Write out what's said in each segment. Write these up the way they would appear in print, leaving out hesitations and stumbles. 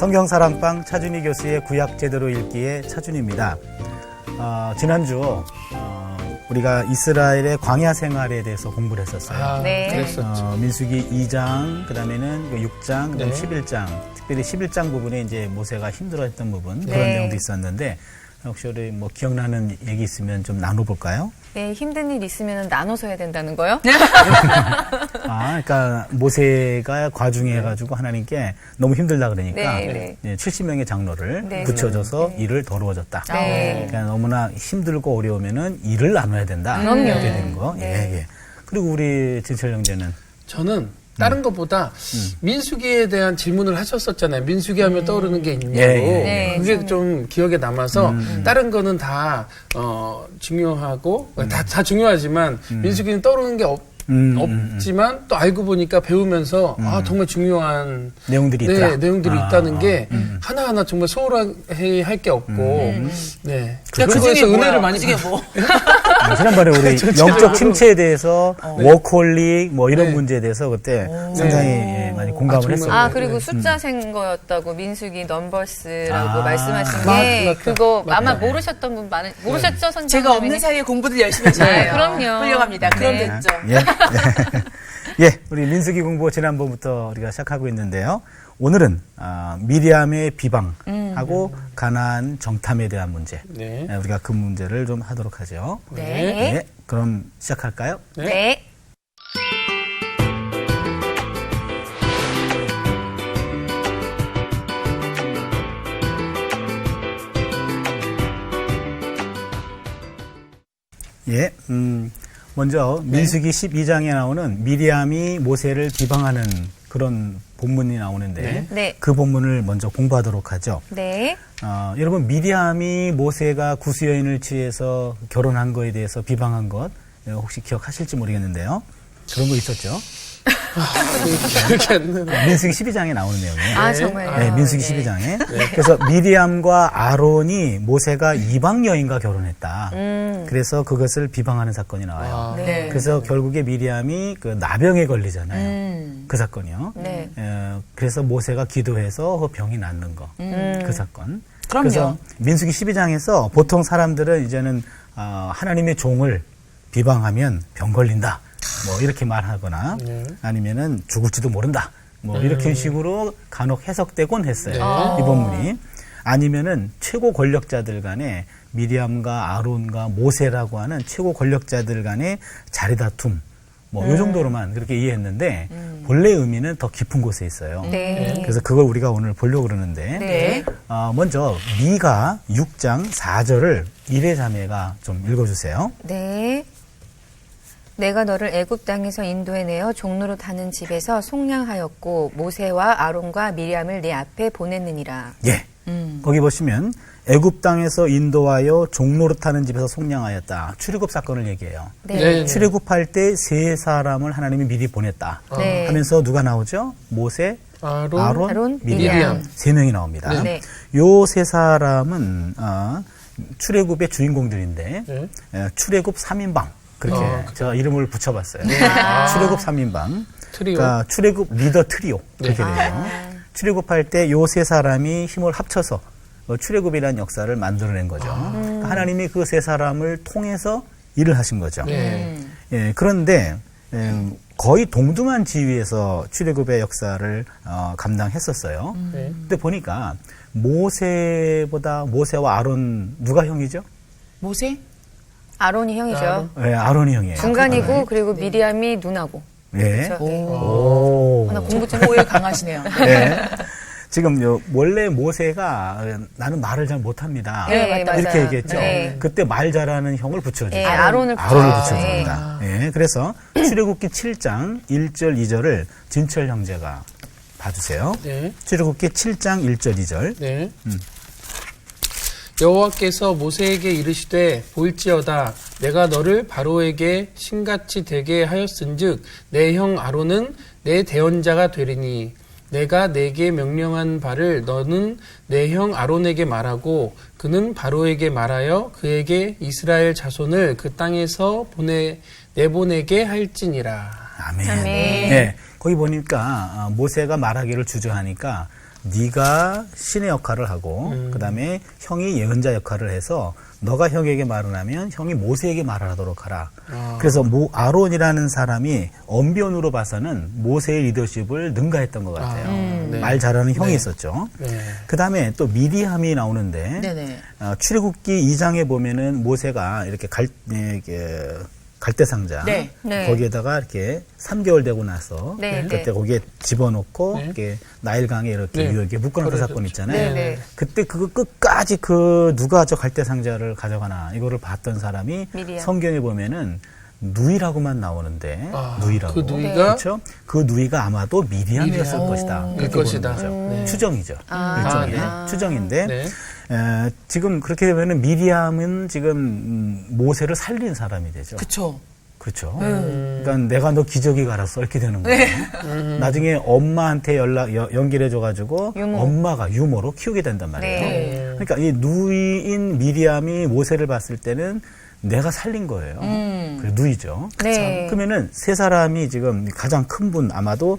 성경사랑방 차준희 교수의 구약 제대로 읽기의 차준희입니다. 지난주 우리가 이스라엘의 광야 생활에 대해서 공부를 했었어요. 네. 그랬었죠. 민수기 2장, 그 다음에는 6장, 그다음 네. 11장, 특별히 11장 부분에 이제 모세가 힘들어했던 부분, 네. 그런 내용도 있었는데, 혹시 우리 뭐 기억나는 얘기 있으면 좀 나눠볼까요? 네, 힘든 일 있으면 나눠서 해야 된다는 거요? 그러니까 모세가 과중해가지고 하나님께 너무 힘들다 그러니까 네, 네. 70명의 장로를 네, 붙여줘서 네. 일을 더러워졌다. 네. 그러니까 너무나 힘들고 어려우면은 일을 나눠야 된다. 그럼요. 이렇게 되는 거. 네. 예, 예. 그리고 우리 진철 형제는 저는 다른 것보다 민수기에 대한 질문을 하셨었잖아요. 민수기 하면 떠오르는 게 있냐고. 예, 예. 네, 그게 저는- 좀 기억에 남아서 다른 거는 다 중요하고 다 중요하지만 민수기는 떠오르는 게 없지만 또 알고 보니까 배우면서 정말 중요한 내용들이 있더라. 내용들이 있다는 게 하나하나 정말 소홀히 할 게 없고 네. 그거에서 은혜를 많이 그게 뭐? 지난번에 우리 영적 침체에 대해서 워크홀릭 뭐 이런 네. 문제에 대해서 그때 상당히 예, 많이 공감을 정말. 했어요. 그리고 숫자 센 거였다고 민수기 넘버스라고 말씀하신 게 맞다. 그거 맞다. 아마 모르셨던 분 모르셨죠, 선생님? 제가 없는 사이에 공부들 열심히 하잖아요. 그럼요. 훌륭합니다. 그럼 네. 됐죠. 예. 예, 우리 민수기 공부 지난번부터 우리가 시작하고 있는데요. 오늘은 미리암의 비방하고 가나안 정탐에 대한 문제. 네. 예, 우리가 그 문제를 좀 하도록 하죠. 네. 예, 그럼 시작할까요? 네. 예, 먼저 민수기 12장에 나오는 미리암이 모세를 비방하는 그런 본문이 나오는데 네. 그 본문을 먼저 공부하도록 하죠. 네. 여러분 미리암이 모세가 구수 여인을 취해서 결혼한 거에 대해서 비방한 것 혹시 기억하실지 모르겠는데요. 그런 거 있었죠. 기억이 안 나네. 민수기 12장에 나오는 내용이에요. 정말요? 네, 민수기 12장에. 그래서 미리암과 아론이 모세가 이방 여인과 결혼했다. 그래서 그것을 비방하는 사건이 나와요. 네. 그래서 결국에 미리암이 그 나병에 걸리잖아요. 그 사건이요. 네. 그래서 모세가 기도해서 병이 낫는 거. 그 사건. 그럼요. 그래서 민수기 12장에서 보통 사람들은 이제는 하나님의 종을 비방하면 병 걸린다. 뭐 이렇게 말하거나 아니면은 죽을지도 모른다. 뭐 이렇게 식으로 간혹 해석되곤 했어요. 이 본문이. 아니면은 최고 권력자들 간에 미리암과 아론과 모세라고 하는 최고 권력자들 간의 자리다툼. 뭐 이 정도로만 그렇게 이해했는데 본래 의미는 더 깊은 곳에 있어요. 네. 그래서 그걸 우리가 오늘 보려고 그러는데 네. 먼저 미가 6장 4절을 이레 자매가 좀 읽어주세요. 네. 내가 너를 애굽 땅에서 인도해내어 종로로 타는 집에서 속량하였고 모세와 아론과 미리암을 네 앞에 보냈느니라. 예. 거기 보시면 애굽 땅에서 인도하여 종로로 타는 집에서 속량하였다. 출애굽 사건을 얘기해요. 네. 출애굽할 때 세 사람을 하나님이 미리 보냈다. 네. 하면서 누가 나오죠? 모세, 아론, 미리암. 미리암. 세 명이 나옵니다. 네. 요 세 사람은 출애굽의 주인공들인데 출애굽 3인방. 그렇게 제가 이름을 붙여봤어요. 출애굽 3인방. 트리오. 그러니까 출애굽 리더 트리오. 그렇게 돼요. 출애굽할 때 요 세 사람이 힘을 합쳐서 출애굽이라는 역사를 만들어낸 거죠. 그러니까 하나님이 그 세 사람을 통해서 일을 하신 거죠. 예, 그런데 거의 동등한 지위에서 출애굽의 역사를 감당했었어요. 근데 보니까 모세와 아론 누가 형이죠? 모세? 아론이 형이죠. 예, 아론이 형이에요. 중간이고 그리고 미리암이 누나고. 예. 그렇죠? 네. 오. 하나 공부 좀 오해 강하시네요. 예. 지금 원래 모세가 나는 말을 잘 못합니다. 네, 맞아요. 이렇게 얘기했죠. 네. 그때 말 잘하는 형을 붙여줘요. 네, 아론을 붙여줍니다. 예, 그래서 출애굽기 7장 1절 2절을 진철 형제가 봐주세요. 네. 출애굽기 7장 1절 2절. 네. 여호와께서 모세에게 이르시되 볼지어다 내가 너를 바로에게 신같이 되게 하였은즉 내 형 아론은 내 대언자가 되리니 내가 내게 명령한 바를 너는 내 형 아론에게 말하고 그는 바로에게 말하여 그에게 이스라엘 자손을 그 땅에서 내보내게 할지니라. 아멘. 아멘. 예, 거기 보니까 모세가 말하기를 주저하니까 네가 신의 역할을 하고 그다음에 형이 예언자 역할을 해서 너가 형에게 말을 하면 형이 모세에게 말을 하도록 하라. 그래서 아론이라는 사람이 언변으로 봐서는 모세의 리더십을 능가했던 것 같아요. 네. 말 잘하는 형이 네. 있었죠. 네. 그다음에 또 미리암이 나오는데 네네. 출애굽기 2장에 보면은 모세가 이렇게 갈대상자 네. 네. 거기에다가 이렇게 3개월 되고 나서 네, 그때 네. 거기에 집어넣고 네. 이렇게 나일강에 이렇게 네. 이렇게 묶어놓은 그렇죠. 사건 있잖아요. 네, 네. 그때 그거 끝까지 누가 저 갈대상자를 가져가나 이거를 봤던 사람이 미리암. 성경에 보면은 누이라고만 나오는데 누이라고 그 누이가 그렇죠? 그 누이가 아마도 미리암이었을 것이다. 그 이렇게 것이다. 보는 거죠. 네. 추정이죠. 일종의 추정인데 네. 지금 그렇게 되면은 미리암은 지금 모세를 살린 사람이 되죠. 그쵸. 그렇죠. 그러니까 내가 너 기저귀 갈았어 이렇게 되는 거예요. 나중에 엄마한테 연결해줘가지고 유모. 엄마가 유모로 키우게 된단 말이에요. 네. 그러니까 이 누이인 미리암이 모세를 봤을 때는 내가 살린 거예요. 그래 누이죠. 네. 그러면은 세 사람이 지금 가장 큰 분 아마도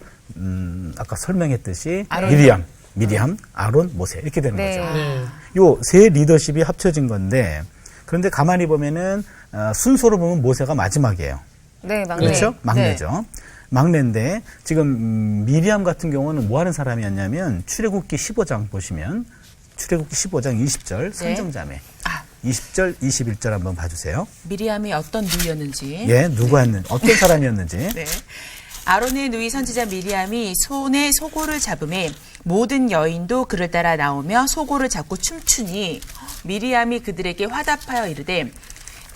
아까 설명했듯이 아론이요. 미리암, 아론, 모세 이렇게 되는 네. 거죠. 네. 요 세 리더십이 합쳐진 건데 그런데 가만히 보면은 순서로 보면 모세가 마지막이에요. 네, 막내. 그렇죠? 막내죠. 막내인데 지금 미리암 같은 경우는 뭐 하는 사람이었냐면 출애굽기 15장 보시면 출애굽기 15장 20절 선정자매. 20절, 21절 한번 봐주세요. 미리암이 어떤 누이였는지. 예, 어떤 사람이었는지. 네. 아론의 누이 선지자 미리암이 손에 소고를 잡음에 모든 여인도 그를 따라 나오며 소고를 잡고 춤추니 미리암이 그들에게 화답하여 이르되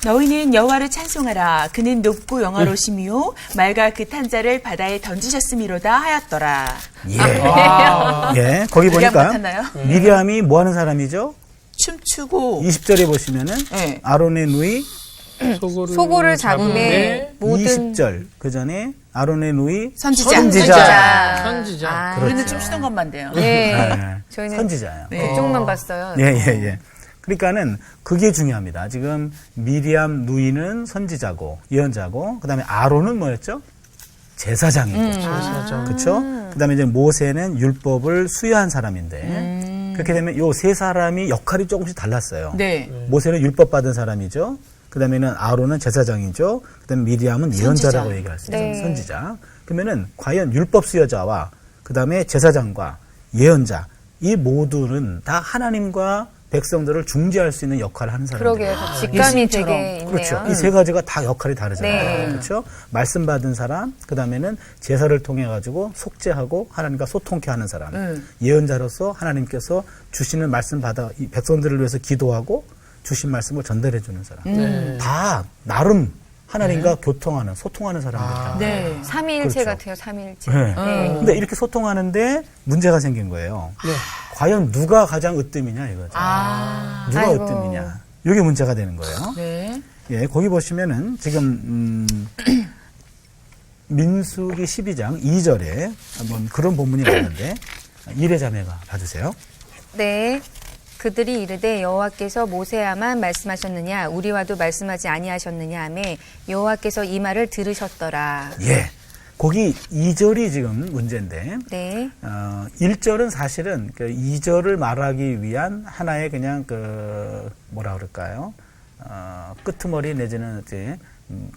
너희는 여호와를 찬송하라. 그는 높고 영화로우시며 말과 그 탄자를 바다에 던지셨음이로다 하였더라. 예. 예, 거기 미리암 보니까 같았나요? 미리암이 뭐 하는 사람이죠? 춤추고 20절에 보시면은 네. 아론의 누이 소고를 잡음에 모든 20절 그 전에 아론의 누이 선지자. 선지자. 우리는 그렇죠. 춤추던 것만 돼요. 네. 네. 저희는 선지자예요. 그쪽만 봤어요. 예, 예, 예. 그러니까는 그게 중요합니다. 지금 미리암 누이는 선지자고 예언자고 그다음에 아론은 뭐였죠? 제사장이고. 제사장. 그렇죠? 그다음에 이제 모세는 율법을 수여한 사람인데 그렇게 되면 요 세 사람이 역할이 조금씩 달랐어요. 네. 모세는 율법 받은 사람이죠. 그다음에는 아론은 제사장이죠. 그다음에 미리암은 예언자라고 얘기할 수 있어요. 네. 선지자. 그러면은 과연 율법 수여자와 그다음에 제사장과 예언자 이 모두는 다 하나님과 백성들을 중재할 수 있는 역할을 하는 사람들. 그러게요. 직감이 예수님처럼. 되게 있네요. 그렇죠. 이 세 가지가 다 역할이 다르잖아요. 네. 그렇죠. 말씀 받은 사람, 그 다음에는 제사를 통해 가지고 속죄하고 하나님과 소통케 하는 사람. 예언자로서 하나님께서 주시는 말씀 받아 이 백성들을 위해서 기도하고 주신 말씀을 전달해 주는 사람. 네. 다 나름 하나님과 교통하는, 소통하는 사람들이잖아요. 네. 삼위일체 그렇죠. 같아요. 삼위일체. 네. 네. 근데 이렇게 소통하는데 문제가 생긴 거예요. 과연 누가 가장 으뜸이냐 이거죠. 누가 아이고. 으뜸이냐. 이게 문제가 되는 거예요. 네. 예, 거기 보시면은 지금 민수기 12장 2절에 한번 그런 본문이 나오는데 이레자매가 봐주세요. 네. 그들이 이르되 여호와께서 모세야만 말씀하셨느냐 우리와도 말씀하지 아니하셨느냐 하며 여호와께서 이 말을 들으셨더라. 예, 거기 2절이 지금 문제인데 네. 1절은 사실은 그 2절을 말하기 위한 하나의 그냥 그 뭐라 그럴까요? 끄트머리 내지는 이제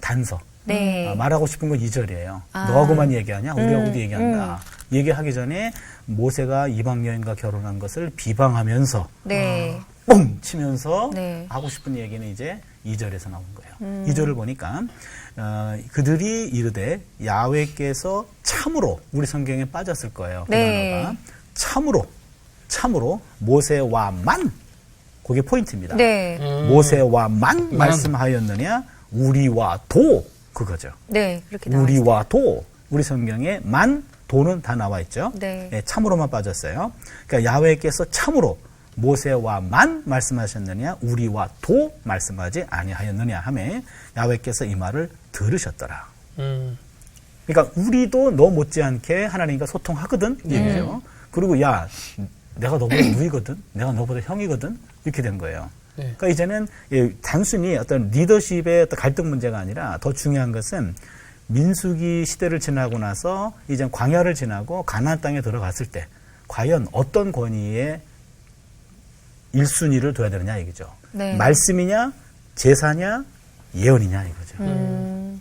단서. 네. 말하고 싶은 건 2절이에요. 너하고만 얘기하냐? 우리하고도 얘기한다. 얘기하기 전에 모세가 이방 여인과 결혼한 것을 비방하면서 네. 뻥 치면서 네. 하고 싶은 얘기는 이제 2절에서 나온 거예요. 2절을 보니까 그들이 이르되 야훼께서 참으로 우리 성경에 빠졌을 거예요. 그 네. 단어가 참으로 모세와만 그게 포인트입니다. 네. 모세와만 말씀하였느냐 우리와도 그거죠. 네. 그렇게 나와 있어요. 우리와도 우리 성경에 만 도는 다 나와 있죠. 네. 예, 참으로만 빠졌어요. 그러니까 야훼께서 참으로 모세와만 말씀하셨느냐 우리와도 말씀하지 아니하였느냐 하매 야훼께서 이 말을 들으셨더라. 그러니까 우리도 너 못지않게 하나님과 소통하거든 이 얘기죠. 그리고 야 내가 너보다 누이거든, 내가 너보다 형이거든 이렇게 된 거예요. 네. 그러니까 이제는 단순히 어떤 리더십의 어떤 갈등 문제가 아니라 더 중요한 것은 민수기 시대를 지나고 나서 이제 광야를 지나고 가나안 땅에 들어갔을 때 과연 어떤 권위에 1순위를 둬야 되느냐 이거죠. 네. 말씀이냐, 제사냐, 예언이냐 이거죠.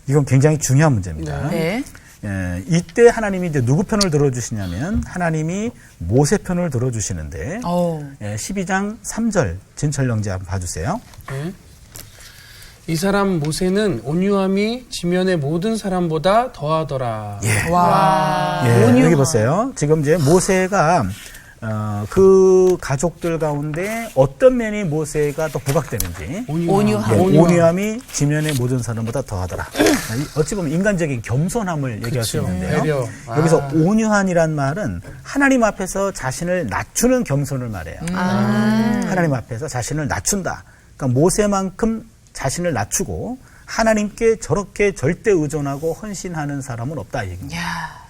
이건 굉장히 중요한 문제입니다. 네. 예, 이때 하나님이 이제 누구 편을 들어주시냐면 하나님이 모세 편을 들어주시는데 오. 12장 3절 진철영제 한번 봐주세요. 네. 이 사람 모세는 온유함이 지면의 모든 사람보다 더하더라. 예. 와. 예, 온유함. 여기 보세요. 지금 이제 모세가 그 가족들 가운데 어떤 면이 모세가 더 부각되는지 온유함. 예, 온유함이 지면의 모든 사람보다 더하더라. 어찌 보면 인간적인 겸손함을 얘기할 수 그쵸. 있는데요. 배려. 여기서 온유한이란 말은 하나님 앞에서 자신을 낮추는 겸손을 말해요. 하나님 앞에서 자신을 낮춘다. 그러니까 모세만큼 자신을 낮추고 하나님께 저렇게 절대 의존하고 헌신하는 사람은 없다 이 얘기입니다. 야.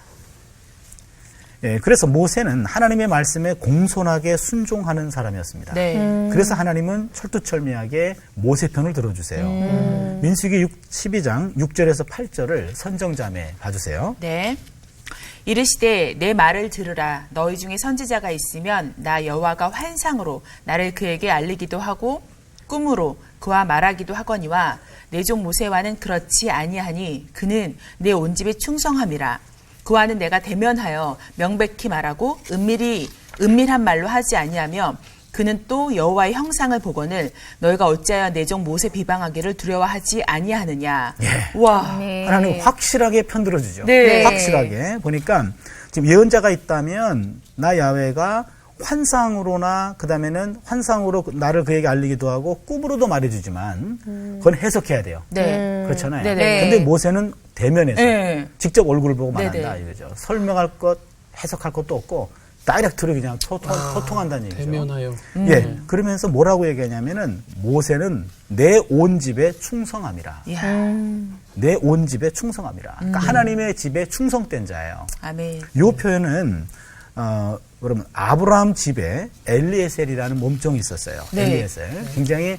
예, 그래서 모세는 하나님의 말씀에 공손하게 순종하는 사람이었습니다. 네. 그래서 하나님은 철두철미하게 모세 편을 들어주세요. 민수기 12장 6절에서 8절을 선정자매 봐주세요. 네. 이르시되 내 말을 들으라. 너희 중에 선지자가 있으면 나 여호와가 환상으로 나를 그에게 알리기도 하고 꿈으로 그와 말하기도 하거니와 내 종 모세와는 그렇지 아니하니 그는 내 온 집에 충성함이라. 그와는 내가 대면하여 명백히 말하고 은밀한 말로 하지 아니하며 그는 또 여호와의 형상을 보거늘 너희가 어찌하여 내 종 모세 비방하기를 두려워하지 아니하느냐. 예. 와. 네. 하나님 확실하게 편들어주죠. 네. 확실하게 보니까 지금 예언자가 있다면 나 야훼가 환상으로나 그다음에는 환상으로 나를 그에게 알리기도 하고 꿈으로도 말해주지만 그건 해석해야 돼요. 네. 그렇잖아요. 네네. 근데 모세는 대면에서 네. 직접 얼굴 보고 말한다 네네. 이거죠. 설명할 것, 해석할 것도 없고 다이렉트로 그냥 소통한다는 얘기죠. 대면하여. 예, 그러면서 뭐라고 얘기하냐면은 모세는 내 온 집에 충성함이라. 이야. 내 온 집에 충성함이라. 그러니까 하나님의 집에 충성된 자예요. 아멘. 이 표현은 그러면 아브라함 집에 엘리에셀이라는 몸종이 있었어요. 네. 엘리에셀. 굉장히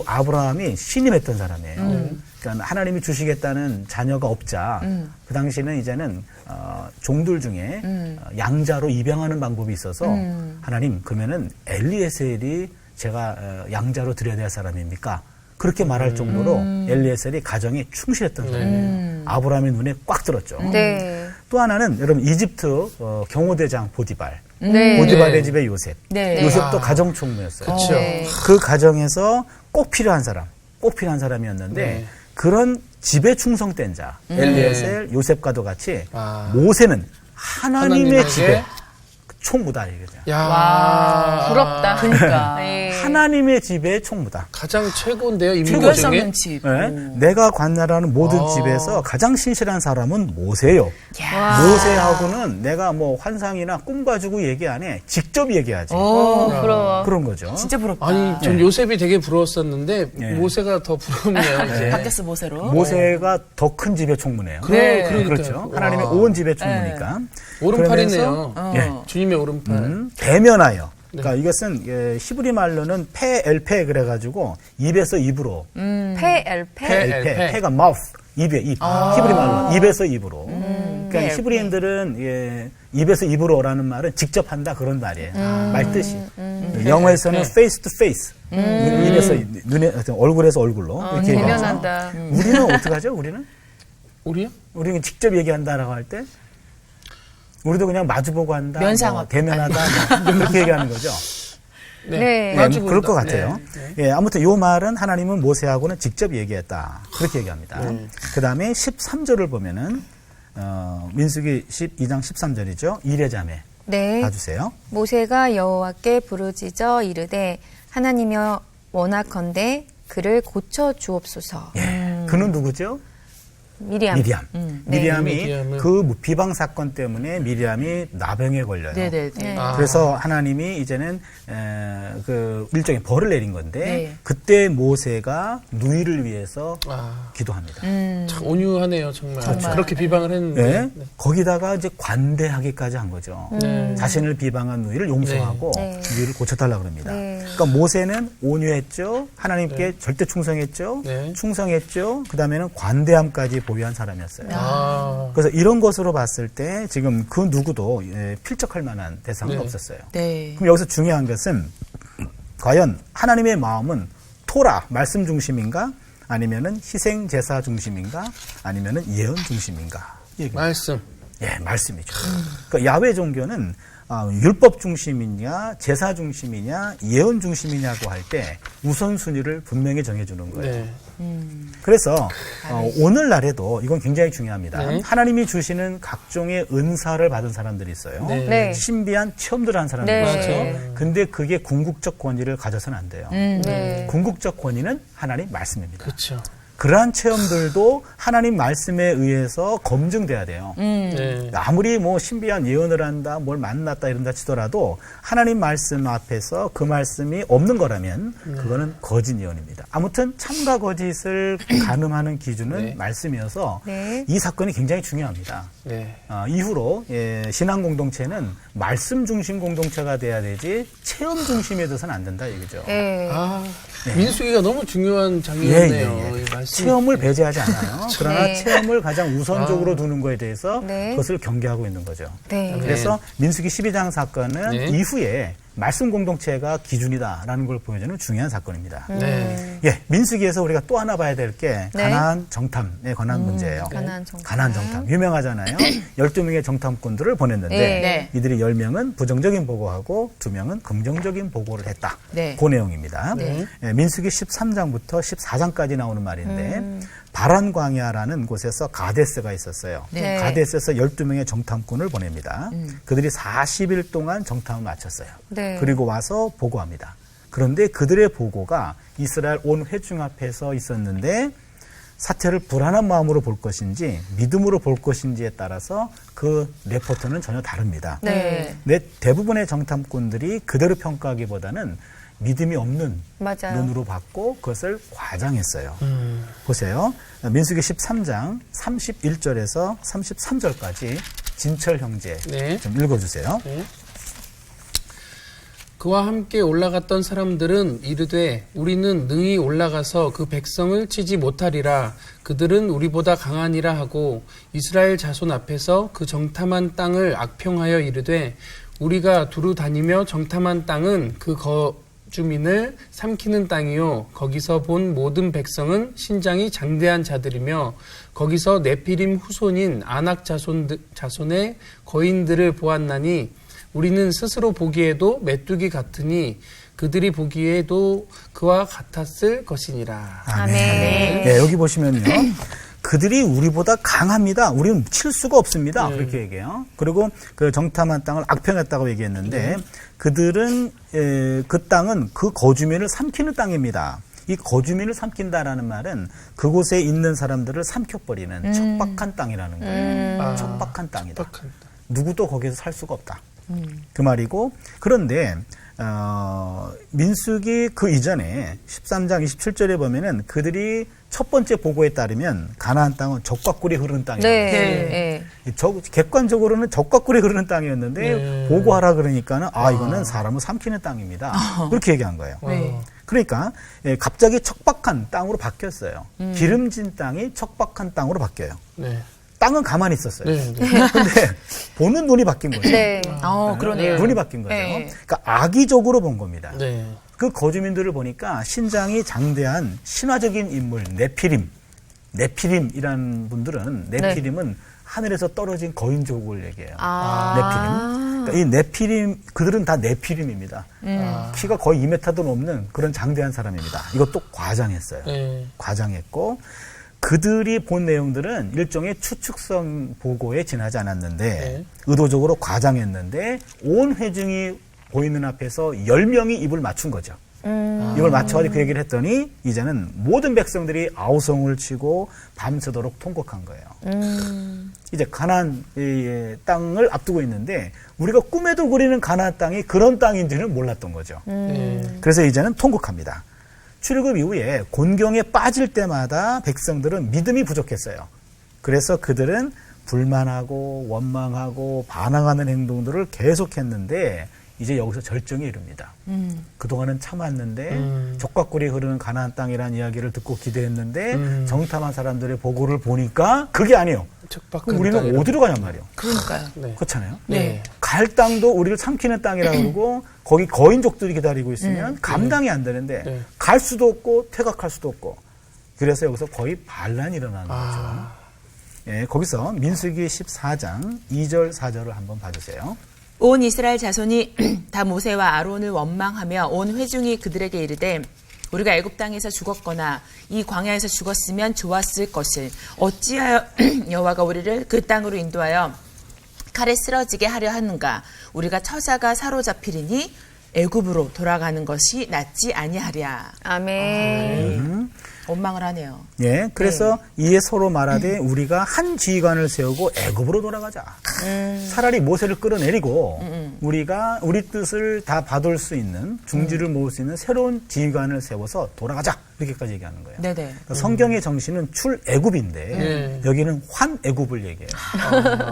아브라함이 신임했던 사람이에요. 그러니까 하나님이 주시겠다는 자녀가 없자 그 당시에는 이제는 종들 중에 양자로 입양하는 방법이 있어서 하나님 그러면은 엘리에셀이 제가 양자로 드려야 될 사람입니까? 그렇게 말할 정도로 엘리에셀이 가정에 충실했던 사람이에요. 아브라함의 눈에 꽉 들었죠. 네. 또 하나는 여러분 이집트 경호대장 보디발. 네. 보디발의 집에 요셉. 네. 요셉도 가정 총무였어요. 그쵸. 네. 그 가정에서 꼭 필요한 사람이었는데 네. 그런 집에 충성된 자 엘리에셀, 요셉과도 같이 아. 모세는 하나님의 하나님에게? 집에 총무다 이거죠. 야. 와, 부럽다. 그러니까. 네. 하나님의 집에 총무다. 가장 최고인데요, 인물 그걸 중에. 썩는 집. 네? 내가 관할하는 모든 아. 집에서 가장 신실한 사람은 모세요. 야. 모세하고는 내가 뭐 환상이나 꿈 가지고 얘기 안 해. 직접 얘기하지. 오, 부러워. 그런 거죠. 진짜 부럽다. 아니, 전 요셉이 되게 부러웠었는데 네. 모세가 더 부럽네요, 이제. 바뀌었어 모세로. 모세가 더 큰 집의 총무네요. 네. 그렇죠. 하나님의 와. 온 집의 총무니까. 오른팔이네요. 예. 주님의 오른팔. 대면하여. 그러니까 이것은 히브리 말로는 페엘페 그래가지고 입에서 입으로. 페, 엘페? 엘페. 페가 mouth, 입에 입. 히브리 말로 입에서 입으로. 그러니까 히브리인들은 입에서 입으로라는 말은 직접 한다 그런 말이에요. 말 뜻이. 영어에서는 face to face. 입에서 눈에 얼굴에서 얼굴로 이렇게 얘기하죠. 대면한다. 우리는 어떻게 하죠? 우리는 우리요? 직접 얘기한다라고 할 때 우리도 그냥 마주보고 한다, 면상업. 대면하다 뭐 그렇게 얘기하는 거죠. 네. 예, 마주보다. 그럴 것 같아요. 네. 예, 아무튼 이 말은 하나님은 모세하고는 직접 얘기했다. 그렇게 얘기합니다. 그 다음에 13절을 보면은 민수기 12장 13절이죠. 이레자매 네. 봐주세요. 모세가 여호와께 부르짖어 이르되 하나님여 원하건대 그를 고쳐 주옵소서. 그는 누구죠? 미리암. 미리암. 미리암이 미리암은. 그 비방 사건 때문에 미리암이 나병에 걸려요. 네네네. 네. 아. 그래서 하나님이 이제는 그 일종의 벌을 내린 건데 네. 그때 모세가 누이를 위해서 아, 기도합니다. 참 온유하네요, 정말. 정말. 그렇게 비방을 했는데. 네. 거기다가 이제 관대하기까지 한 거죠. 네. 자신을 비방한 누이를 용서하고 네. 누이를 고쳐달라 그럽니다. 네. 그러니까 모세는 온유했죠. 하나님께 절대 충성했죠. 네. 충성했죠. 그 다음에는 관대함까지 보유한 사람이었어요. 아. 그래서 이런 것으로 봤을 때 지금 그 누구도 필적할 만한 대상은 네. 없었어요. 네. 그럼 여기서 중요한 것은 과연 하나님의 마음은 토라, 말씀 중심인가? 아니면은 희생 제사 중심인가? 아니면은 예언 중심인가? 이 얘기입니다. 말씀. 예, 말씀이죠. 그러니까 야훼 종교는 율법 중심이냐, 제사 중심이냐, 예언 중심이냐고 할 때 우선순위를 분명히 정해주는 거예요. 네. 그래서 오늘날에도 이건 굉장히 중요합니다. 네. 하나님이 주시는 각종의 은사를 받은 사람들이 있어요. 네. 네. 신비한 체험들을 한 사람들이 네. 있어요. 맞아요. 근데 그게 궁극적 권위를 가져서는 안 돼요. 네. 궁극적 권위는 하나님 말씀입니다. 그렇죠. 그러한 체험들도 하나님 말씀에 의해서 검증돼야 돼요. 네. 아무리 뭐 신비한 예언을 한다, 뭘 만났다 이런다 치더라도 하나님 말씀 앞에서 그 말씀이 없는 거라면 그거는 거짓 예언입니다. 아무튼 참과 거짓을 가늠하는 기준은 네. 말씀이어서 네. 이 사건이 굉장히 중요합니다. 네. 이후로 신앙 공동체는 말씀 중심 공동체가 돼야 되지 체험 중심에 둬서는 안 된다 이거죠. 네. 아, 민수기가 너무 중요한 장면이네요. 이 말씀. 체험을 배제하지 않아요. 그러나 네. 체험을 가장 우선적으로 두는 거에 대해서 네. 그것을 경계하고 있는 거죠. 네. 그래서 민수기 12장 사건은 네. 이후에 말씀 공동체가 기준이다라는 걸 보여주는 중요한 사건입니다. 네. 예, 민수기에서 우리가 또 하나 봐야 될 게 네. 가나안 정탐에 관한 문제예요. 가나안 정탐. 가나안 정탐. 유명하잖아요. 12명의 정탐꾼들을 보냈는데 네. 네. 이들이 10명은 부정적인 보고하고 2명은 긍정적인 보고를 했다. 네. 그 내용입니다. 네. 예, 민수기 13장부터 14장까지 나오는 말인데 바란 광야라는 곳에서 가데스가 있었어요. 네. 가데스에서 12명의 정탐꾼을 보냅니다. 그들이 40일 동안 정탐을 마쳤어요. 네. 그리고 와서 보고합니다. 그런데 그들의 보고가 이스라엘 온 회중 앞에서 있었는데 사태를 불안한 마음으로 볼 것인지 믿음으로 볼 것인지에 따라서 그 레포트는 전혀 다릅니다. 네. 대부분의 정탐꾼들이 그대로 평가하기보다는 믿음이 없는 맞아요. 눈으로 봤고 그것을 과장했어요. 보세요. 민수기 13장 31절에서 33절까지 진철 형제 네. 좀 읽어주세요. 네. 그와 함께 올라갔던 사람들은 이르되 우리는 능히 올라가서 그 백성을 치지 못하리라. 그들은 우리보다 강하니라 하고 이스라엘 자손 앞에서 그 정탐한 땅을 악평하여 이르되 우리가 두루 다니며 정탐한 땅은 그 거주민을 삼키는 땅이요 거기서 본 모든 백성은 신장이 장대한 자들이며 거기서 네피림 후손인 아낙 자손의 거인들을 보았나니 우리는 스스로 보기에도 메뚜기 같으니 그들이 보기에도 그와 같았을 것이니라. 아멘. 네, 여기 보시면요. 그들이 우리보다 강합니다. 우리는 칠 수가 없습니다. 그렇게 얘기해요. 그리고 그 정탐한 땅을 악평했다고 얘기했는데 그들은 그 땅은 그 거주민을 삼키는 땅입니다. 이 거주민을 삼킨다라는 말은 그곳에 있는 사람들을 삼켜버리는 척박한 땅이라는 거예요. 척박한 땅이다. 척박한 땅. 누구도 거기서 살 수가 없다. 그 말이고 그런데 민수기 그 이전에 13장 27절에 보면은 그들이 첫 번째 보고에 따르면 가나안 땅은 적과 꿀이 흐르는 땅이라고 네. 네. 객관적으로는 적과 꿀이 흐르는 땅이었는데 네. 보고하라 그러니까는 이거는 사람을 삼키는 땅입니다. 그렇게 얘기한 거예요. 네. 그러니까 갑자기 척박한 땅으로 바뀌었어요. 기름진 땅이 척박한 땅으로 바뀌어요. 네. 땅은 가만히 있었어요. 네. 네. 근데 보는 눈이 바뀐 거죠. 네. 그러네요. 눈이 바뀐 거죠. 네. 그러니까 악의적으로 본 겁니다. 네. 그 거주민들을 보니까 신장이 장대한 신화적인 인물 네피림이라는 분들은 네피림은 하늘에서 떨어진 거인족을 얘기해요. 네피림. 그러니까 이 네피림 그들은 다 네피림입니다. 키가 거의 2m도 넘는 그런 장대한 사람입니다. 이것도 과장했어요. 네. 과장했고 그들이 본 내용들은 일종의 추측성 보고에 지나지 않았는데 네. 의도적으로 과장했는데 온 회중이 보이는 앞에서 10명이 입을 맞춘 거죠. 이걸 맞춰가지고 그 얘기를 했더니 이제는 모든 백성들이 아우성을 치고 밤새도록 통곡한 거예요. 이제 가나안 땅을 앞두고 있는데 우리가 꿈에도 그리는 가나안 땅이 그런 땅인지는 몰랐던 거죠. 네. 그래서 이제는 통곡합니다. 출애굽 이후에 곤경에 빠질 때마다 백성들은 믿음이 부족했어요. 그래서 그들은 불만하고 원망하고 반항하는 행동들을 계속했는데 이제 여기서 절정에 이릅니다. 그동안은 참았는데 젖과 꿀이 흐르는 가나안 땅이라는 이야기를 듣고 기대했는데 정탐한 사람들의 보고를 보니까 그게 아니에요. 그럼 우리는 어디로 가냔 말이에요. 그러니까요. 네. 그렇잖아요. 네. 갈 땅도 우리를 삼키는 땅이라고 그러고 거기 거인족들이 기다리고 있으면 감당이 안 되는데 네. 갈 수도 없고 퇴각할 수도 없고 그래서 여기서 거의 반란이 일어나는 거죠. 예, 거기서 민수기 14장 2절 4절을 한번 봐주세요. 온 이스라엘 자손이 다 모세와 아론을 원망하며 온 회중이 그들에게 이르되 우리가 애굽 땅에서 죽었거나 이 광야에서 죽었으면 좋았을 것을 어찌하여 여호와가 우리를 그 땅으로 인도하여 칼에 쓰러지게 하려 하는가 우리가 처자가 사로잡히리니 애굽으로 돌아가는 것이 낫지 아니하랴. 아멘. 원망을 하네요. 예, 그래서 이에 서로 말하되 우리가 한 지휘관을 세우고 애굽으로 돌아가자. 차라리 모세를 끌어내리고 우리가 우리 뜻을 다 받을 수 있는 중지를 모을 수 있는 새로운 지휘관을 세워서 돌아가자. 이렇게까지 얘기하는 거예요. 네네. 그러니까 성경의 정신은 출애굽인데 여기는 환애굽을 얘기해요.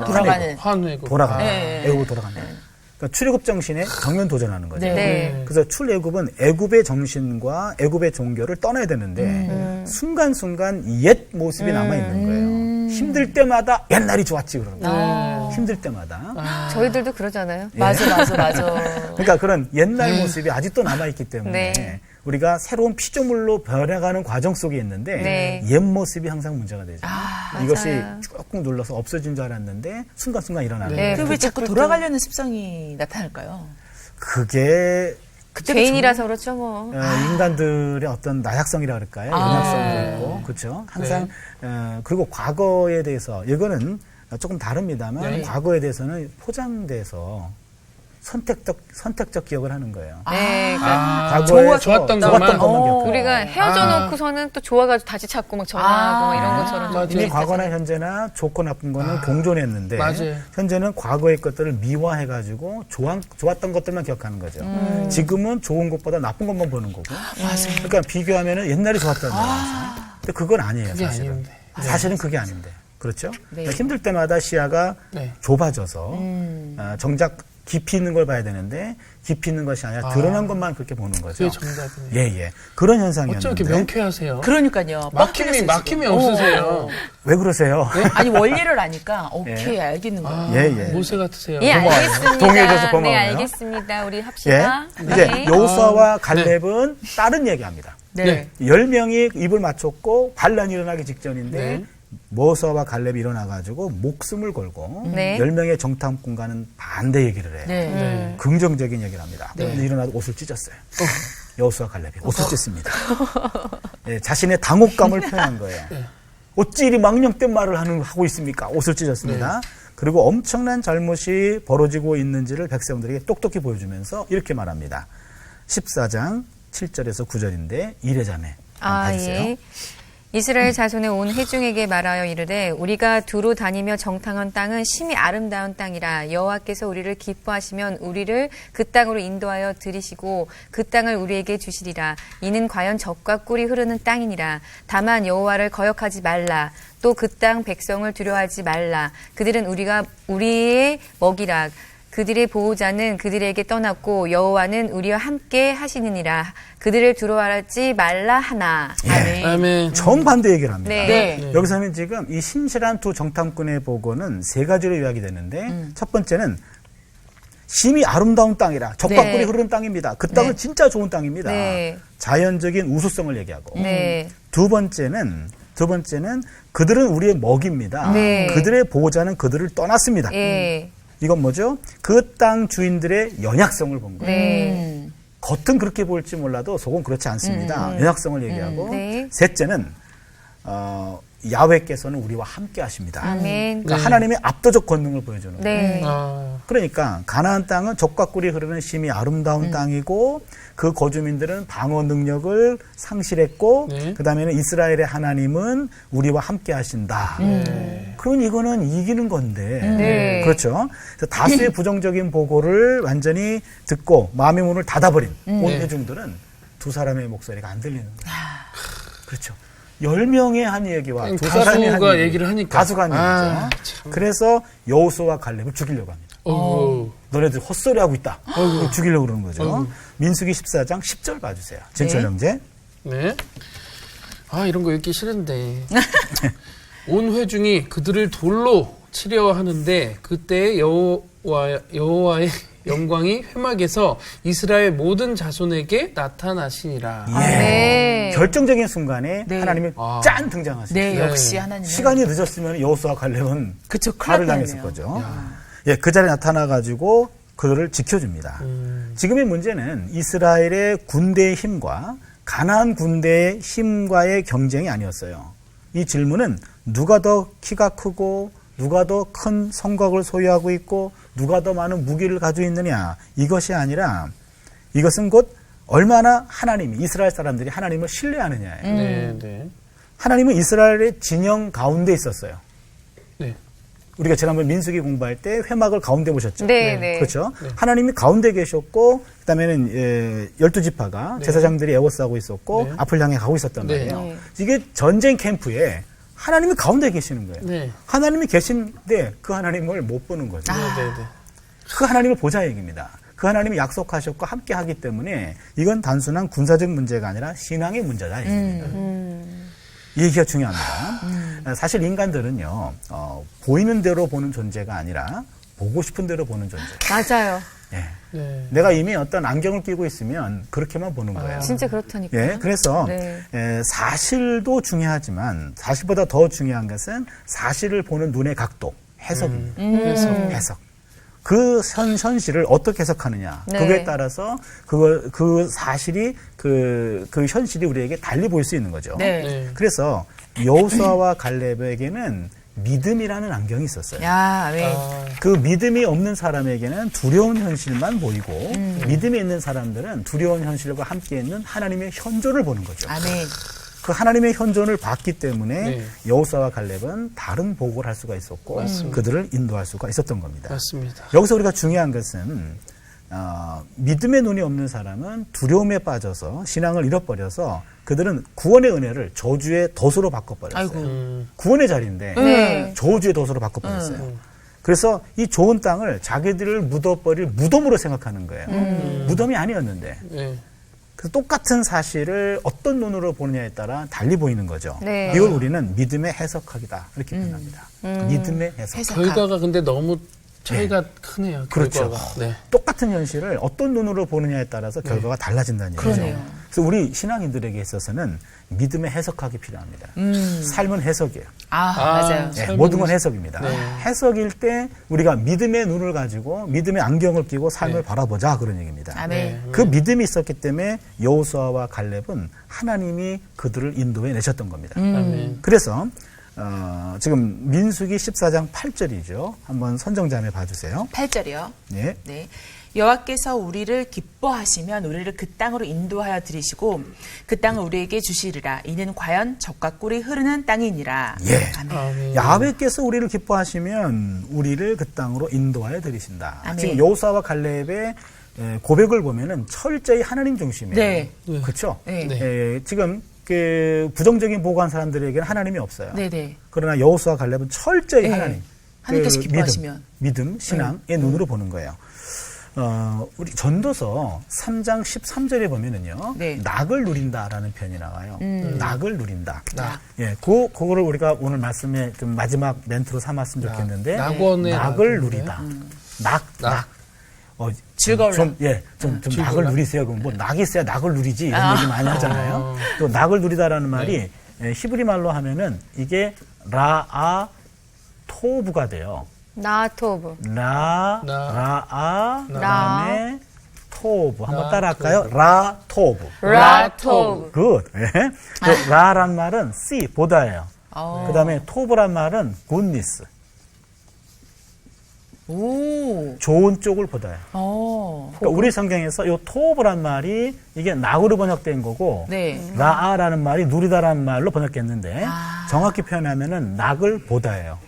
돌아가는. 환회고. 돌아가는 네. 애굽으로 돌아가는. 그러니까 출애굽 정신에 정면 도전하는 거죠. 네. 네. 그래서 출애굽은 애굽의 정신과 애굽의 종교를 떠나야 되는데 순간순간 옛 모습이 남아 있는 거예요. 힘들 때마다 옛날이 좋았지 그러는 거예요. 힘들 때마다. 저희들도 그러잖아요. 맞아. 그러니까 그런 옛날 모습이 아직도 남아 있기 때문에 네. 우리가 새로운 피조물로 변해가는 과정 속에 있는데 네. 옛 모습이 항상 문제가 되죠. 이것이 맞아요. 꾹 눌러서 없어진 줄 알았는데 순간순간 일어나는 네. 거예요. 그왜 자꾸 돌아가려는 습성이 나타날까요? 그게 죄인이라서 그렇죠 뭐. 인간들의 어떤 나약성이라 그럴까요? 연약성이 있고 그렇죠. 항상 그리고 과거에 대해서 이거는 조금 다릅니다만 네. 과거에 대해서는 포장돼서 선택적 기억을 하는 거예요. 네. 과거에 좋았던 것만 것만. 기억해요. 우리가 헤어져 놓고서는 또 좋아가지고 다시 찾고 막 전화하고 막 이런 것처럼 좀 맞아요. 이미 비슷하잖아요. 과거나 현재나 좋고 나쁜 거는 공존했는데 맞아요. 현재는 과거의 것들을 미화해가지고 좋았던 것들만 기억하는 거죠. 지금은 좋은 것보다 나쁜 것만 보는 거고. 그러니까 비교하면 옛날이 좋았다는 거예요. 근데 그건 아니에요. 그게 사실은. 아닌데. 사실은 그게 아닌데. 그렇죠? 네. 그러니까 힘들 때마다 시야가 네. 좁아져서 정작 깊이 있는 걸 봐야 되는데 깊이 있는 것이 아니라 드러난 것만 그렇게 보는 거죠. 그게 정답이네요. 예. 그런 어쩜 현상이었는데. 이렇게 명쾌하세요? 그러니까요. 막힘이 없으세요. 왜 그러세요? 아니 원리를 아니까 오케이 알겠는 거예요. 예. 모세 같으세요. 예, 알겠습니다. 동의해줘서 고마워요. 네, 알겠습니다. 우리 예. 합시다. 이제 네. 여호수아와 갈렙은 다른 얘기합니다. 네. 10명이 입을 맞췄고 반란이 일어나기 직전인데 네. 여호수아와 갈렙이 일어나가지고 목숨을 걸고 네. 10명의 정탐꾼과는 반대 얘기를 해요. 네. 긍정적인 얘기를 합니다. 근데 일어나서 옷을 찢었어요. 여호수아 갈렙이 옷을 찢습니다. 예, 자신의 당혹감을 표현한 거예요. 어찌 이리 망령된 말을 하고 있습니까? 옷을 찢었습니다. 그리고 엄청난 잘못이 벌어지고 있는지를 백성들에게 똑똑히 보여주면서 이렇게 말합니다. 14장 7절에서 9절인데 이레자매 봐주세요. 예. 이스라엘 자손의 온 회중에게 말하여 이르되 우리가 두루 다니며 정탐한 땅은 심히 아름다운 땅이라 여호와께서 우리를 기뻐하시면 우리를 그 땅으로 인도하여 들이시고 그 땅을 우리에게 주시리라. 이는 과연 젖과 꿀이 흐르는 땅이니라. 다만 여호와를 거역하지 말라. 또 그 땅 백성을 두려워하지 말라. 그들은 우리의 먹이라. 그들의 보호자는 그들에게 떠났고 여호와는 우리와 함께 하시느니라. 그들을 두려워하지 말라 하나. 아멘. 아멘. 정반대 얘기를 합니다. 네. 여기서는 지금 이 신실한 두 정탐꾼의 보고는 세 가지로 요약이 되는데 첫 번째는 심히 아름다운 땅이라 젖과 네. 꿀이 흐르는 땅입니다. 그 땅은 네. 진짜 좋은 땅입니다. 네. 자연적인 우수성을 얘기하고 네. 두 번째는 그들은 우리의 먹입니다. 네. 그들의 보호자는 그들을 떠났습니다. 예. 이건 뭐죠? 그 땅 주인들의 연약성을 본 거예요. 네. 겉은 그렇게 보일지 몰라도 속은 그렇지 않습니다. 연약성을 얘기하고 네. 셋째는 야훼께서는 우리와 함께 하십니다. 아멘. 그러니까 하나님의 압도적 권능을 보여주는 거예요. 네. 그러니까 가나안 땅은 젖과 꿀이 흐르는 심히 아름다운 땅이고 그 거주민들은 방어 능력을 상실했고 네. 그다음에는 이스라엘의 하나님은 우리와 함께 하신다. 그럼 이거는 이기는 건데 네. 그렇죠. 그래서 다수의 부정적인 보고를 완전히 듣고 마음의 문을 닫아버린 온 회중들은 두 사람의 목소리가 안 들리는 거예요. 그렇죠. 10명의 한 얘기와 두 사람의 한 얘기를 하니까. 다수가 한 얘기죠. 그래서 여호수아와 갈렙을 죽이려고 합니다. 너네들 헛소리하고 있다. 죽이려고 그러는 거죠. 민수기 14장 10절 봐주세요. 진철 네. 형제. 네. 아, 이런 거 읽기 싫은데. 온 회중이 그들을 돌로 치려 하는데 그때 여호와의 영광이 회막에서 이스라엘 모든 자손에게 나타나시니라. 네. 결정적인 순간에 네. 하나님이 아. 짠 등장하시죠. 네, 네. 역시 하나님. 시간이 늦었으면 여호수아 갈렙은 그쵸, 칼을 큰일 당했을 났네요. 거죠. 예, 그 자리에 나타나가지고 그들을 지켜줍니다. 음. 지금의 문제는 이스라엘의 군대의 힘과 가나안 군대의 힘과의 경쟁이 아니었어요. 이 질문은 누가 더 키가 크고 누가 더 큰 성곽을 소유하고 있고 누가 더 많은 무기를 가지고 있느냐 이것이 아니라 이것은 곧 얼마나 하나님이 이스라엘 사람들이 하나님을 신뢰하느냐예요. 네, 네. 하나님은 이스라엘의 진영 가운데 있었어요. 네. 우리가 지난번 민수기 공부할 때 회막을 가운데 보셨죠? 네, 네. 그렇죠? 하나님이 가운데 계셨고 그다음에는 12지파가 제사장들이 에워싸고 있었고 네. 앞을 향해 가고 있었단 네. 말이에요. 네. 이게 전쟁 캠프에 하나님이 가운데 계시는 거예요. 네. 하나님이 계신데 그 하나님을 못 보는 거죠. 네, 네. 그 하나님을 보자 얘기입니다. 그 하나님이 약속하셨고 함께 하기 때문에 이건 단순한 군사적 문제가 아니라 신앙의 문제다 얘기입니다. 이 얘기가 중요합니다. 사실 인간들은요, 보이는 대로 보는 존재가 아니라 보고 싶은 대로 보는 존재. 맞아요. 예. 네. 내가 이미 어떤 안경을 끼고 있으면 그렇게만 보는 거예요. 진짜 그렇다니까. 예, 그래서 네. 사실도 중요하지만 사실보다 더 중요한 것은 사실을 보는 눈의 각도, 해석입니다. 해석. 그 현실을 어떻게 해석하느냐. 네. 그거에 따라서 그 사실이 그 현실이 우리에게 달리 보일 수 있는 거죠. 네. 네. 그래서 여호수아와 갈렙에게는 믿음이라는 안경이 있었어요. 야, 네. 그 믿음이 없는 사람에게는 두려운 현실만 보이고 믿음이 있는 사람들은 두려운 현실과 함께 있는 하나님의 현존을 보는 거죠. 아멘. 그 하나님의 현존을 봤기 때문에 네. 여호수아와 갈렙은 다른 보고를 할 수가 있었고 맞습니다. 그들을 인도할 수가 있었던 겁니다. 맞습니다. 여기서 우리가 중요한 것은 믿음의 눈이 없는 사람은 두려움에 빠져서 신앙을 잃어버려서 그들은 구원의 은혜를 저주의 덫으로 바꿔버렸어요. 아이고. 구원의 자리인데 네. 저주의 덫으로 바꿔버렸어요. 그래서 이 좋은 땅을 자기들을 묻어버릴 무덤으로 생각하는 거예요. 무덤이 아니었는데. 네. 그래서 똑같은 사실을 어떤 눈으로 보느냐에 따라 달리 보이는 거죠. 네. 이걸 우리는 믿음의 해석학이다. 이렇게 표현합니다. 믿음의 해석. 해석. 결과가 근데 너무 차이가 크네요. 그렇죠. 결과가. 네. 똑같은 현실을 어떤 눈으로 보느냐에 따라서 결과가 달라진다는 얘기죠. 그러네요. 그래서 우리 신앙인들에게 있어서는 믿음의 해석학이 필요합니다. 삶은 해석이에요. 맞아요. 네, 삶은 모든 건 해석입니다. 네. 해석일 때 우리가 믿음의 눈을 가지고 믿음의 안경을 끼고 삶을 바라보자 그런 얘기입니다. 아멘. 네. 그 믿음이 있었기 때문에 여호수아와 갈렙은 하나님이 그들을 인도해 내셨던 겁니다. 아멘. 그래서 지금 민수기 14장 8절이죠. 한번 선정자매 봐주세요. 8절이요. 네. 네. 여호와께서 우리를 기뻐하시면 우리를 그 땅으로 인도하여 들이시고 그 땅을 우리에게 주시리라. 이는 과연 젖과 꿀이 흐르는 땅이니라. 예. 아멘. 아멘. 야훼께서 우리를 기뻐하시면 우리를 그 땅으로 인도하여 들이신다. 아멘. 지금 여호수아와 갈렙의 고백을 보면은 철저히 하나님 중심이에요. 네. 그렇죠? 네. 네. 지금 그 부정적인 보고한 사람들에게는 하나님이 없어요. 네네. 그러나 여호수아 갈렙은 철저히 네. 하나님. 하나님께서 그 기뻐하시면. 믿음, 신앙의 눈으로 보는 거예요. 우리 전도서 3장 13절에 보면은요. 네. 낙을 누린다라는 표현이 나와요. 낙을 누린다. 낙. 예, 그거를 우리가 오늘 말씀에 좀 마지막 멘트로 삼았으면 좋겠는데 낙원의 낙을 낙인데. 누리다. 낙. 즐거울 좀 낙을 누리세요. 그럼 뭐 낙이 있어야 낙을 누리지 이런 얘기 많이 하잖아요. 또 낙을 누리다라는 말이 히브리 말로 하면은 이게 라아 토브가 돼요. 나토브. 라아 그다음에 토브 한번 따라할까요? 라토브. 라토브. 굿. 예. 그 라란 말은 see 보다예요. 어. 그다음에 토브란 말은 goodness 오. 좋은 쪽을 보다예요. 그러니까 우리 성경에서 이 토브란 말이 이게 낙으로 번역된 거고 네. 라아라는 말이 누리다라는 말로 번역했는데 정확히 표현하면은 낙을 보다예요.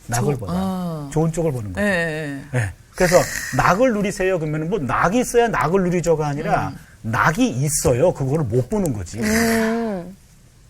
낙을 보다. 좋은 쪽을 보는 거예요. 네. 네. 그래서 낙을 누리세요 그러면 뭐 낙이 있어야 낙을 누리죠가 아니라 낙이 있어요. 그거를 못 보는 거지. 그러니까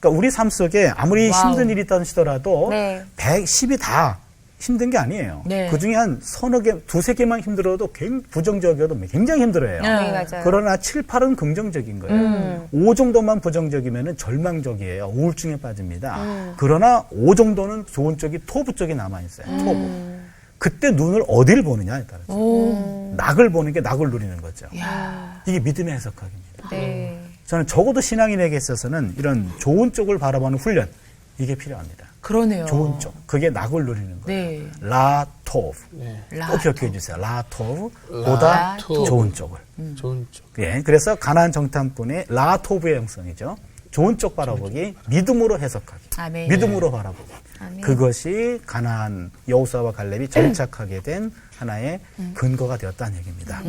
우리 삶 속에 아무리 와우. 힘든 일이 있다 치더라도 네. 110이 다 힘든 게 아니에요. 네. 그 중에 한 서너 개, 두세 개만 힘들어도 부정적이어도 굉장히 힘들어요. 네, 맞아요. 그러나 7, 8은 긍정적인 거예요. 5 정도만 부정적이면 절망적이에요. 우울증에 빠집니다. 그러나 5 정도는 좋은 쪽이 토부 쪽이 남아있어요. 토부. 그때 눈을 어디를 보느냐에 따라서. 낙을 보는 게 낙을 누리는 거죠. 이게 믿음의 해석학입니다. 네. 저는 적어도 신앙인에게 있어서는 이런 좋은 쪽을 바라보는 훈련, 이게 필요합니다. 그러네요. 좋은 쪽. 그게 낙을 누리는 거예요. 네. 라토브. 네. 꼭 기억해 주세요. 라토브. 보다 라토브. 좋은 쪽을. 좋은 쪽. 예. 그래서 가나안 정탐꾼의 라토브의 형성이죠. 좋은 쪽 바라보기, 믿음으로 해석하기. 아멘. 믿음으로 바라보기. 아멘. 그것이 가나안 여호수아와 갈렙이 정착하게 된 하나의 근거가 되었다는 얘기입니다.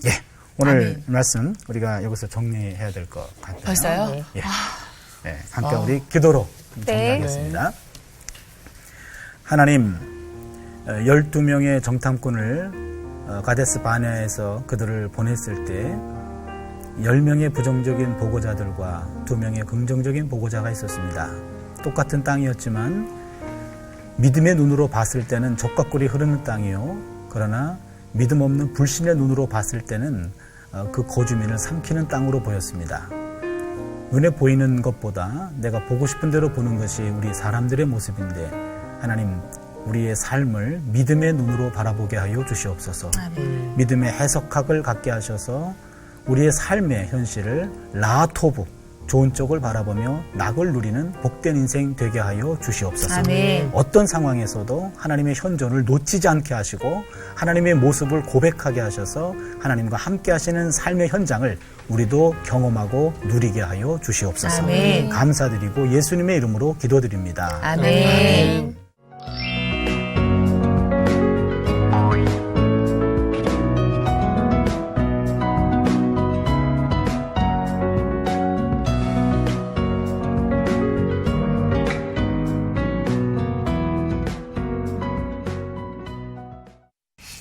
예. 오늘 아멘. 말씀 우리가 여기서 정리해야 될 것 같아요. 벌써요? 예. 예, 함께 우리 기도로 네. 정리하겠습니다. 하나님, 12명의 정탐꾼을 가데스 바네아에서 그들을 보냈을 때 10명의 부정적인 보고자들과 2명의 긍정적인 보고자가 있었습니다. 똑같은 땅이었지만 믿음의 눈으로 봤을 때는 젖과 꿀이 흐르는 땅이요. 그러나 믿음 없는 불신의 눈으로 봤을 때는 그 거주민을 삼키는 땅으로 보였습니다. 눈에 보이는 것보다 내가 보고 싶은 대로 보는 것이 우리 사람들의 모습인데 하나님 우리의 삶을 믿음의 눈으로 바라보게 하여 주시옵소서. 아멘. 믿음의 해석학을 갖게 하셔서 우리의 삶의 현실을 라토브 좋은 쪽을 바라보며 낙을 누리는 복된 인생 되게 하여 주시옵소서. 아멘. 어떤 상황에서도 하나님의 현존을 놓치지 않게 하시고 하나님의 모습을 고백하게 하셔서 하나님과 함께 하시는 삶의 현장을 우리도 경험하고 누리게 하여 주시옵소서. 아멘. 감사드리고 예수님의 이름으로 기도드립니다. 아멘.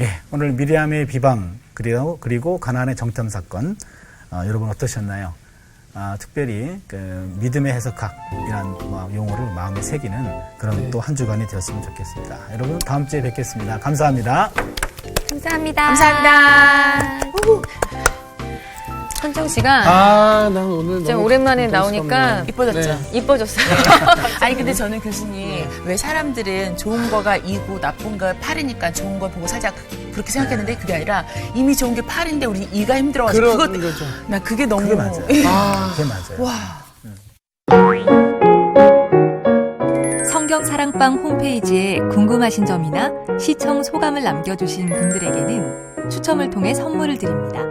예, 오늘 미리암의 비방 그리고 가나안의 정탐 사건 여러분 어떠셨나요? 특별히 그 믿음의 해석학이라는 용어를 마음에 새기는 그런 또 한 주간이 되었으면 좋겠습니다. 여러분 다음 주에 뵙겠습니다. 감사합니다. 감사합니다. 감사합니다. 한정 씨가 난 오늘 진짜 너무 오랜만에 감동스럽네요. 나오니까 이뻐졌죠? 네. 이뻐졌어요. 아니 근데 저는 교수님 왜 사람들은 좋은 거가 이고 나쁜 거 팔이니까 좋은 걸 보고 살자 그렇게 생각했는데 그게 아니라 이미 좋은 게 팔인데 우리 이가 힘들어가지고 그런 그거 거죠. 나 그게 너무 그게 맞아요. 그게 맞아요. 와. 성경 사랑방 홈페이지에 궁금하신 점이나 시청 소감을 남겨주신 분들에게는 추첨을 통해 선물을 드립니다.